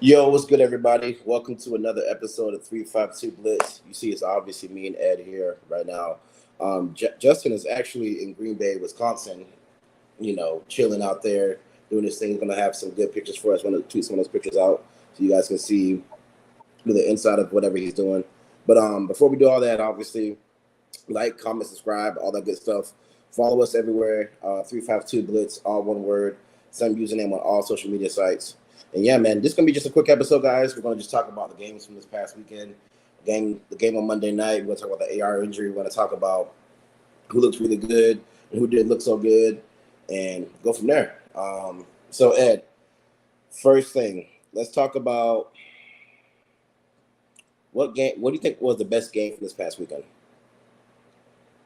Yo, what's good, everybody? Welcome to another episode of 352 Blitz. You see, it's obviously me and Ed here right now. Justin is actually in Green Bay, Wisconsin, chilling out there, doing this thing. He's going to have some good pictures for us. I'm going to tweet some of those pictures out so you guys can see the inside of whatever he's doing. But before we do all that, obviously, like, comment, subscribe, all that good stuff. Follow us everywhere. 352 Blitz, all one word. Same username on all social media sites. And yeah, man, this is gonna be just a quick episode, guys. We're gonna just talk about the games from this past weekend. The game on Monday night. We're gonna talk about the AR injury. We're gonna talk about who looks really good and who didn't look so good, and go from there. So Ed, first thing, let's talk about what game. What do you think was the best game from this past weekend?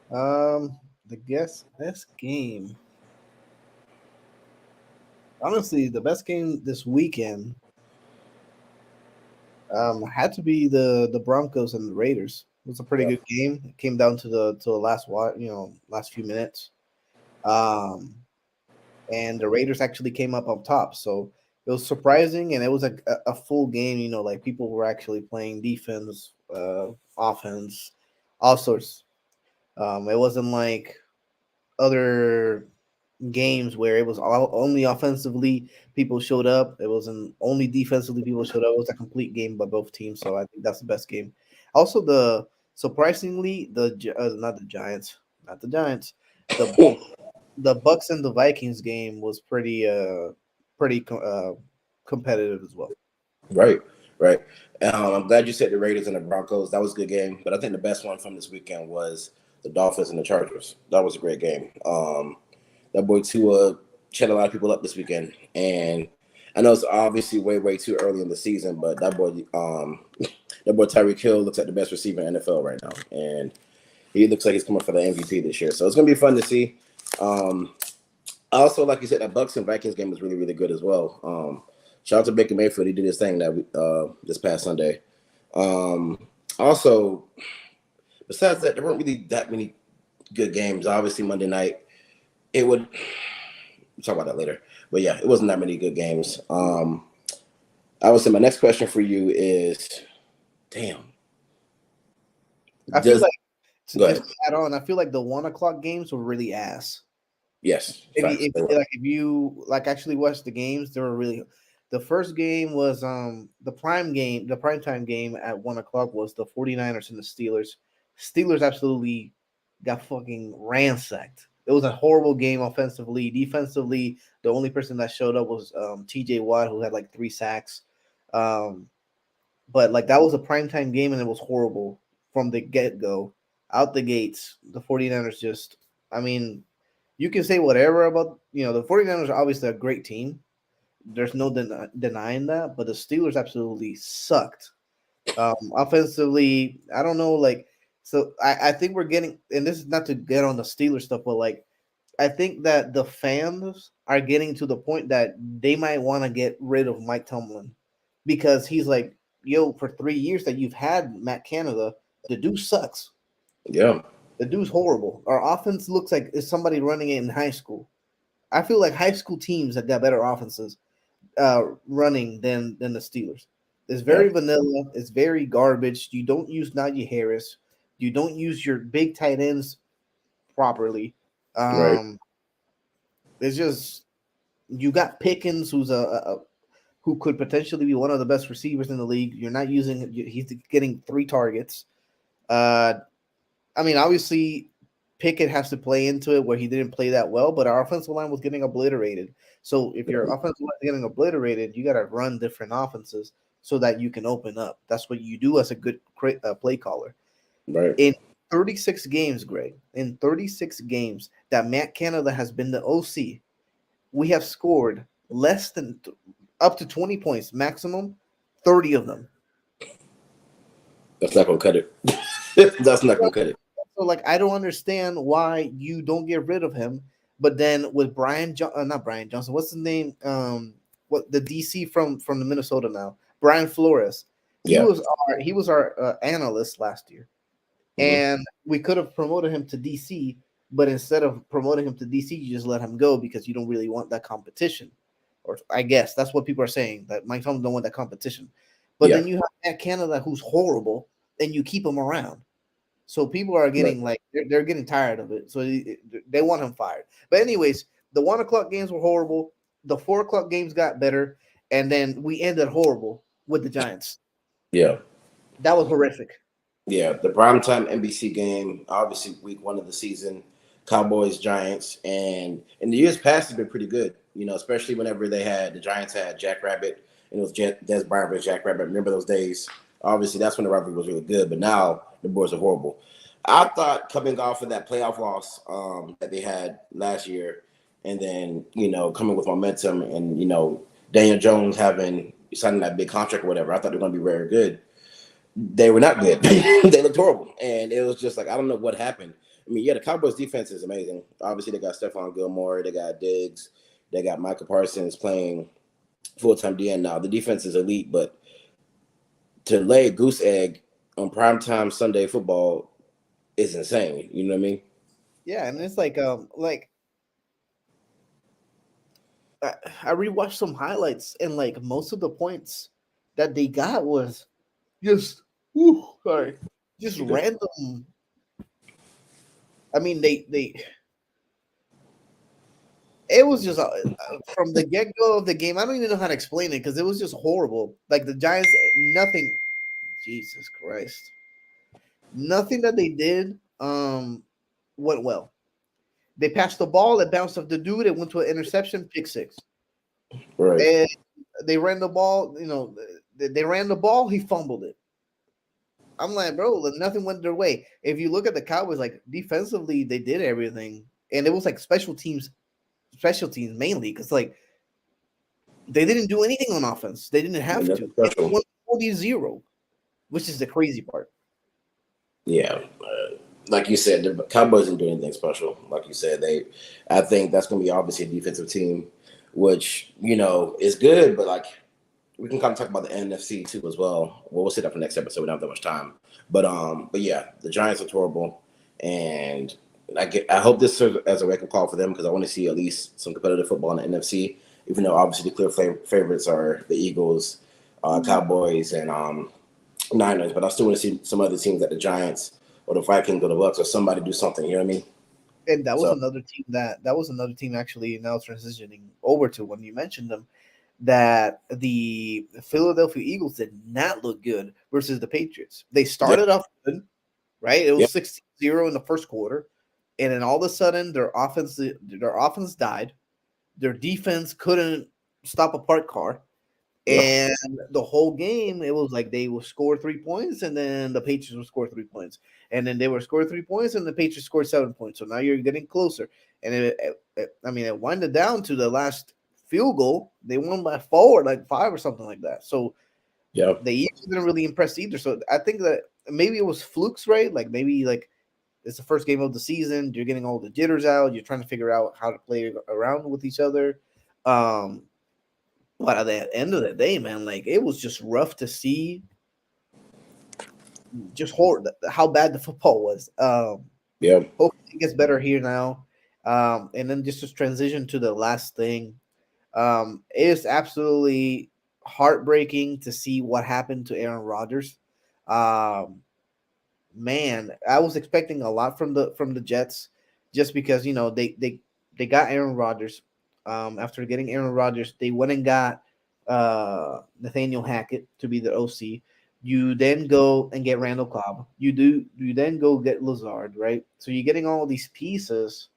The guess best game. Honestly, the best game this weekend had to be the Broncos and the Raiders. It was a pretty Yeah. good game. It came down to the last few minutes. Um, and the Raiders actually came up on top. So it was surprising, and it was a full game. Like people were actually playing defense, offense, all sorts. It wasn't like other games where it was only offensively people showed up. It wasn't only defensively people showed up. It was a complete game by both teams. So I think that's the best game. Also, the surprisingly not the Giants, not the Giants, the the Bucks and the Vikings game was pretty competitive as well. Right, right. I'm glad you said the Raiders and the Broncos. That was a good game, but I think the best one from this weekend was the Dolphins and the Chargers. That was a great game. That boy Tua chat a lot of people up this weekend, and I know it's obviously way, way too early in the season, but that boy Tyreek Hill looks like the best receiver in the NFL right now, and he looks like he's coming for the MVP this year. So it's gonna be fun to see. Um, Also, like you said, that Bucks and Vikings game was really, really good as well. Shout out to Baker Mayfield; he did his thing this past Sunday. Also, besides that, there weren't really that many good games. Obviously, Monday night it would we'll talk about that later. But yeah, it wasn't that many good games. I would say my next question for you is, damn, I feel does like to go just ahead? add on, I feel like the 1 o'clock games were really ass. Yes, If you facts. if you like if you like actually watch the games, they were really. The first game was the prime time game at 1 o'clock was the 49ers and the Steelers. Steelers absolutely got fucking ransacked. It was a horrible game offensively. Defensively, the only person that showed up was TJ Watt, who had like 3 sacks. Um, but like that was a primetime game and it was horrible from the get go. Out the gates, the 49ers just I mean, you can say whatever about the 49ers are obviously a great team. There's no denying that, but the Steelers absolutely sucked. Offensively, I don't know, like so I think we're getting, and this is not to get on the Steelers stuff, but like I think that the fans are getting to the point that they might want to get rid of Mike Tomlin because he's like, yo, for 3 years that you've had Matt Canada, the dude sucks. Yeah, The dude's horrible. Our offense looks like it's somebody running it in high school. I feel like high school teams have got better offenses running than the Steelers. It's yeah, very vanilla. It's very garbage. You don't use Najee Harris. You don't use your big tight ends properly. right. Um, it's just you got Pickens, who could potentially be one of the best receivers in the league. You're not using. He's getting 3 targets. Uh, I mean, obviously, Pickett has to play into it where he didn't play that well, but our offensive line was getting obliterated. So if your offensive line is getting obliterated, you got to run different offenses so that you can open up. That's what you do as a good play caller. Right. In 36 games, Greg, in 36 games that Matt Canada has been the OC, we have scored less than up to 20 points maximum, 30 of them. That's not gonna cut it. That's not gonna cut it. So like I don't understand why you don't get rid of him. But then with not Brian Johnson, what's his name? What the DC from the Minnesota now? Brian Flores. Yeah. He was our analyst last year, Hmm. and we could have promoted him to DC. But instead of promoting him to DC, you just let him go because you don't really want that competition. or I guess that's what people are saying, that Mike Tomlin don't want that competition. But Yeah, then you have Matt Canada, who's horrible, and you keep him around. So people are right. getting like they're getting tired of it. So they want him fired. But anyways, the 1 o'clock games were horrible. The 4 o'clock games got better, and then we ended horrible with the Giants. Yeah. That was horrific. Yeah, the primetime NBC game, obviously week 1 of the season, Cowboys, Giants, and in the years past has been pretty good. Especially whenever the Giants had Jack Rabbit and it was Des Bryant versus Jack Rabbit. Remember those days? Obviously, that's when the rivalry was really good. But now the boys are horrible. I thought coming off of that playoff loss that they had last year, and then coming with momentum, and Daniel Jones having signing that big contract or whatever, I thought they were going to be very good. They were not good. They looked horrible, and it was just like I don't know what happened. I mean, yeah, the Cowboys' defense is amazing. Obviously, they got Stephon Gilmore, they got Diggs, they got Michael Parsons playing full-time DN now. The defense is elite, but to lay a goose egg on primetime Sunday football is insane. You know what I mean? Yeah, and it's like I rewatched some highlights, and like most of the points that they got was just sorry, just random. I mean, they it was just from the get go of the game. I don't even know how to explain it because it was just horrible. Like the Giants, nothing. Jesus Christ, nothing that they did went well. They passed the ball, it bounced off the dude, it went to an interception, pick six. Right. And they ran the ball. They ran the ball. He fumbled it. I'm like, bro, nothing went their way. If you look at the Cowboys, like defensively, they did everything, and it was like special teams mainly because like they didn't do anything on offense. They didn't And have that's to. It special. went 40-0, which is the crazy part. Yeah. Like you said, the Cowboys didn't do anything special. Like you said, I think that's going to be obviously a defensive team, which is good, but like we can kind of talk about the NFC too as well. We'll sit up for next episode. We don't have that much time, but yeah, the Giants are horrible, and I hope this serves as a wake up call for them because I want to see at least some competitive football in the NFC. Even though obviously the clear favorites are the Eagles, Cowboys, and Niners, but I still want to see some other teams like the Giants or the Vikings or the Bucks or somebody do something. You know what I mean? And that was So another team that was another team actually now transitioning over to when you mentioned them, that the Philadelphia Eagles did not look good versus the Patriots. They yeah, started off good, right? It yeah, was 16-0 in the first quarter, and then all of a sudden their offense died. Their defense couldn't stop a parked car. yeah, And the whole game, it was like they would score 3 points, and then the Patriots would score 3 points, and then they would score 3 points, and the Patriots scored 7 points. So now you're getting closer, and it winded down to the last field goal. They won by 4, like 5 or something like that. So yeah, the Eagles didn't really impress either. So I think that maybe it was flukes, right? Like maybe like it's the first game of the season. You're getting all the jitters out. You're trying to figure out how to play around with each other. Um, but at the end of the day, man, like it was just rough to see just how bad the football was. yeah. Hopefully it gets better here now. And then just to transition to the last thing, it is absolutely heartbreaking to see what happened to Aaron Rodgers. Um, Man, I was expecting a lot from the Jets, just because they got Aaron Rodgers. After getting Aaron Rodgers, they went and got Nathaniel Hackett to be the OC. You then go and get Randall Cobb. You then go get Lazard, right? So you're getting all these pieces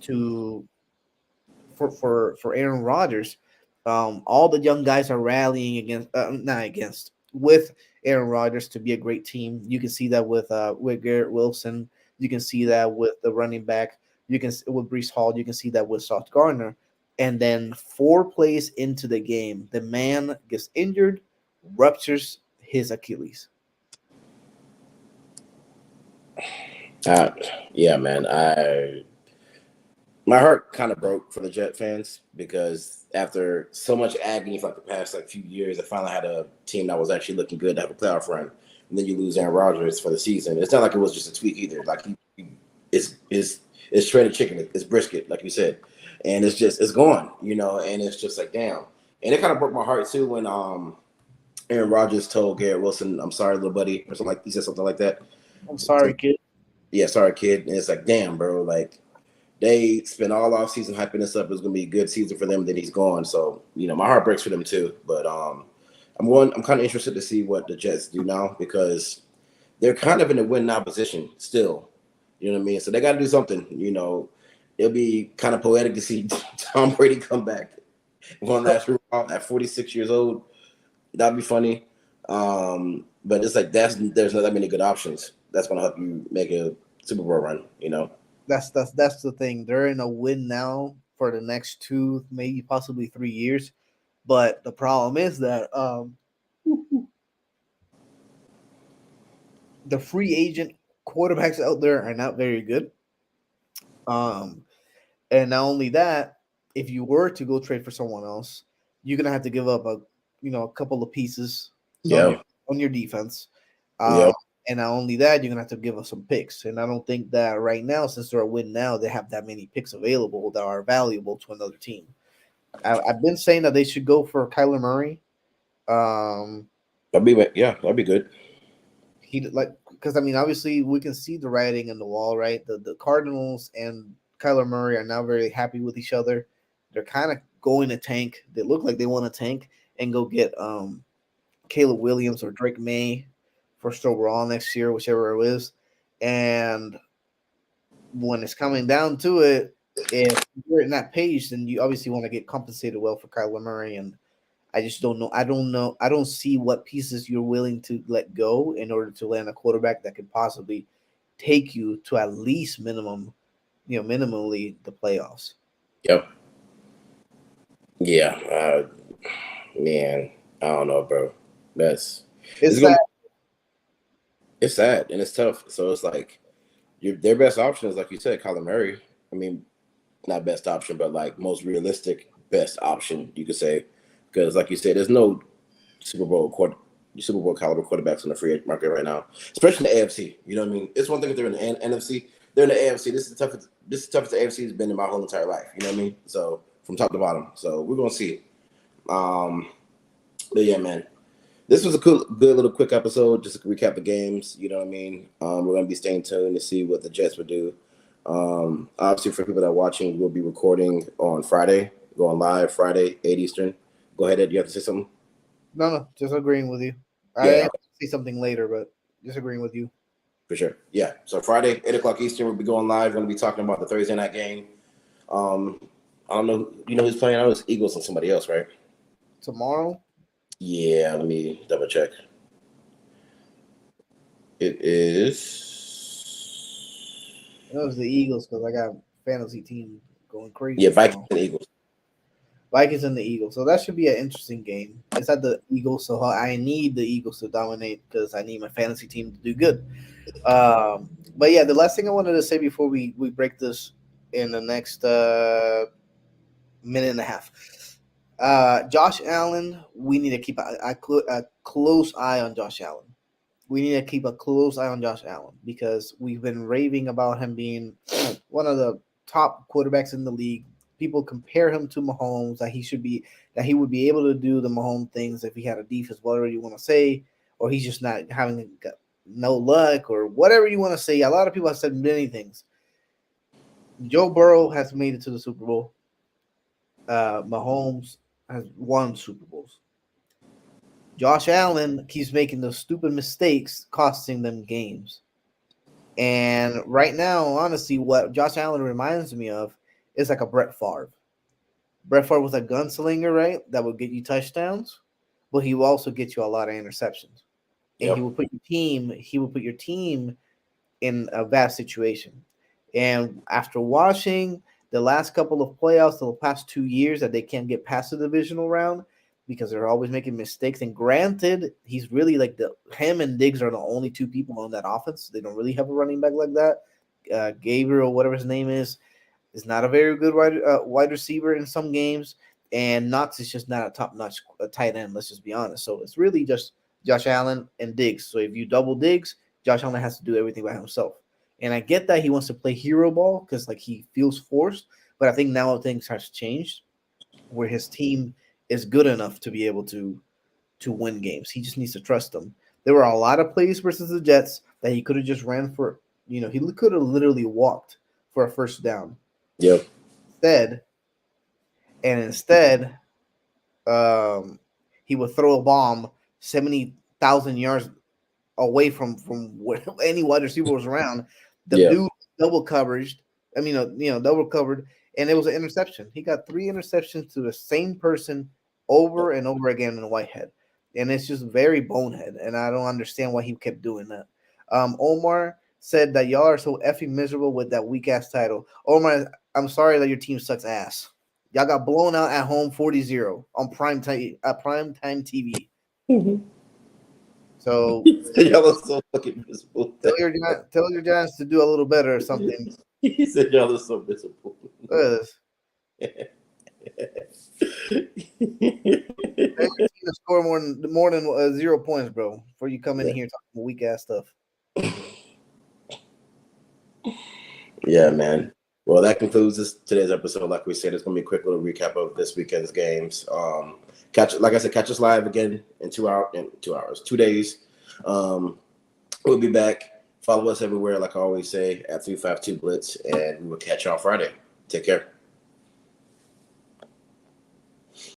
to for Aaron Rodgers. All the young guys are rallying against, not against, with Aaron Rodgers to be a great team. You can see that with Garrett Wilson. You can see that with the running back. You can with Brees Hall. You can see that with Sauce Gardner. And then 4 plays into the game, the man gets injured, ruptures his Achilles. Uh, yeah, man. My heart kind of broke for the Jet fans because after so much agony for like the past few years, I finally had a team that was actually looking good to have a playoff run, and then you lose Aaron Rodgers for the season. It's not like it was just a tweak either. Like it's shredded chicken, it's brisket, like you said. and it's gone, and it's just like damn. And it kind of broke my heart too when Aaron Rodgers told Garrett Wilson, "I'm sorry, little buddy," or something like he said something like that. I'm sorry, kid. Yeah, sorry, kid. And it's like, damn, bro. Like they spent all off season hyping this up. It was gonna be a good season for them. Then he's gone. So my heart breaks for them too. But I'm kind of interested to see what the Jets do now because they're kind of in a win now position still. You know what I mean? So they got to do something. It'll be kind of poetic to see Tom Brady come back one last round at 46 years old. That'd be funny. But it's like there's not that many good options that's gonna help you make a Super Bowl run. That's the thing. They're in a win now for the next 2, maybe possibly 3 years. But the problem is that the free agent quarterbacks out there are not very good. And not only that, if you were to go trade for someone else, you're gonna have to give up a couple of pieces on your defense. Yeah. And not only that, you're gonna have to give us some picks. And I don't think that right now, since they're a win now, they have that many picks available that are valuable to another team. I've been saying that they should go for Kyler Murray. That'd be good. Because obviously we can see the writing on the wall, right? The Cardinals and Kyler Murray are now very happy with each other. They're kind of going to tank. They look like they want to tank and go get Caleb Williams or Drake May first overall next year, whichever it is. And when it's coming down to it, if you're in that page, then you obviously want to get compensated well for Kyler Murray. And I just don't know. I don't see what pieces you're willing to let go in order to land a quarterback that could possibly take you to at least minimally the playoffs. Yep. Yeah. Man, I don't know, bro. It's sad and it's tough. So it's like their best option is, like you said, Kyler Murray. I mean, not best option, but like most realistic best option, you could say. Because, like you said, there's no Super Bowl caliber quarterbacks on the free agent market right now, especially in the AFC. You know what I mean? It's one thing if they're in the NFC. They're in the AFC. This is the toughest the AFC has been in my whole entire life. You know what I mean? So from top to bottom. So we're gonna see. But yeah, man. This was a good little quick episode, just to recap the games. You know what I mean? We're gonna be staying tuned to see what the Jets would do. Obviously, for people that are watching, we'll be recording on Friday, going live Friday, 8 Eastern. Go ahead, Ed. You have to say something? No, just agreeing with you. Yeah. I have to say something later, but just agreeing with you. For sure. Yeah. So Friday, 8 o'clock Eastern, we'll be going live. We're going to be talking about the Thursday night game. I don't know. You know who's playing? I know it's Eagles and somebody else, right? Tomorrow? Yeah. Let me double check. It is. It was the Eagles because I got a fantasy team going crazy. Yeah, Vikings and Eagles. Vikings and the Eagles. So that should be an interesting game. It's at the Eagles, so I need the Eagles to dominate because I need my fantasy team to do good. But yeah, the last thing I wanted to say before we break this in the next minute and a half. Josh Allen, we need to keep a close eye on Josh Allen. We need to keep a close eye on Josh Allen because we've been raving about him being one of the top quarterbacks in the league. People compare him to Mahomes, that he would be able to do the Mahomes things if he had a defense, whatever you want to say, or he's just not having no luck or whatever you want to say. A lot of people have said many things. Joe Burrow has made it to the Super Bowl. Mahomes has won Super Bowls. Josh Allen keeps making those stupid mistakes, costing them games. And right now, honestly, what Josh Allen reminds me of is like a Brett Favre. Brett Favre was a gunslinger, right? That would get you touchdowns, but he will also get you a lot of interceptions. And he would put your team in a bad situation. And after watching the last couple of playoffs, the past 2 years that they can't get past the divisional round because they're always making mistakes. And granted, he's really like him and Diggs are the only two people on that offense. They don't really have a running back like that. Gabriel, whatever his name is not a very good wide receiver in some games. And Knox is just not a top-notch tight end, let's just be honest. So it's really just Josh Allen and Diggs. So if you double Diggs, Josh Allen has to do everything by himself. And I get that he wants to play hero ball because like he feels forced, But I think now things has changed, where his team is good enough to be able to win games. He just needs to trust them. There were a lot of plays versus the Jets that he could have just ran for. He could have literally walked for a first down. Yep. Instead, he would throw a bomb 70,000 yards away from where any wide receiver was around. The dude double coverage. I mean, double covered, and it was an interception. He got 3 interceptions to the same person over and over again in Whitehead, and it's just very bonehead. And I don't understand why he kept doing that. Omar said that y'all are so effing miserable with that weak ass title. Omar, I'm sorry that your team sucks ass. Y'all got blown out at home 40-0 on prime time TV. Mm-hmm. So y'all are so fucking miserable. Tell your Giants to do a little better or something. He said y'all are so miserable. Tell your team to score more than 0 points, bro. Before you come in here talking weak ass stuff. Yeah, man. Well, that concludes today's episode. Like we said, it's gonna be a quick little recap of this weekend's games. Catch us live again in 2 hours, 2 days. We'll be back. Follow us everywhere, like I always say, at 352 Blitz, and we will catch you on Friday. Take care.